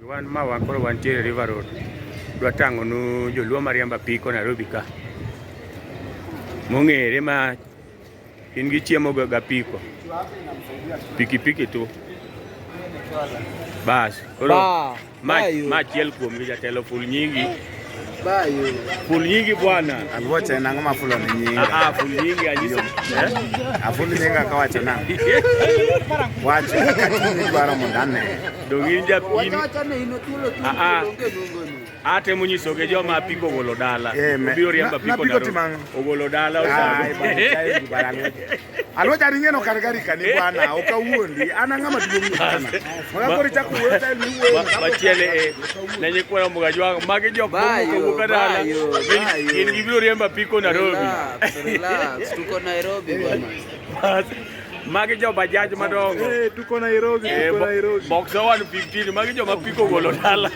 Wan ma wan koro wantiere River Road. Dwa tang'onu Joluo ma riembo apiko Nairobi ka. Mong'ere ma in gi chiemo ga apiko. Pikipiki tu. Bas, koro ma chiel kuom gi jatelo ful nyingi. Bayo. Ful nyingi bwana. Alwoche nang'o ma fulo ni nyinga. Ful nyingi anyiso. Aful nyinga ka wacho na. Wacho ka chini dwaro mondane. Dongin ja pin. Wacho ne ino tulo onge nungono. Ate munyiso ge joma apiko golo dala. Obiro riembo apiko na. Ogolo dala osano. Alwoche ringeno kar gari kani bwana okawuondi ana ng'ama duong' sana. Magori chako wuoyo ta ni wuoyo. Machiele na nyikwara mbuga jwang magi jok wuka dala. In gibiro riembo apiko Nairobi. Relax, tuko Nairobi bwana. Magi jo bajaj madongo. Tuko Nairobi, tuko Nairobi. Boxer 115 magi jo mapiko golo dala.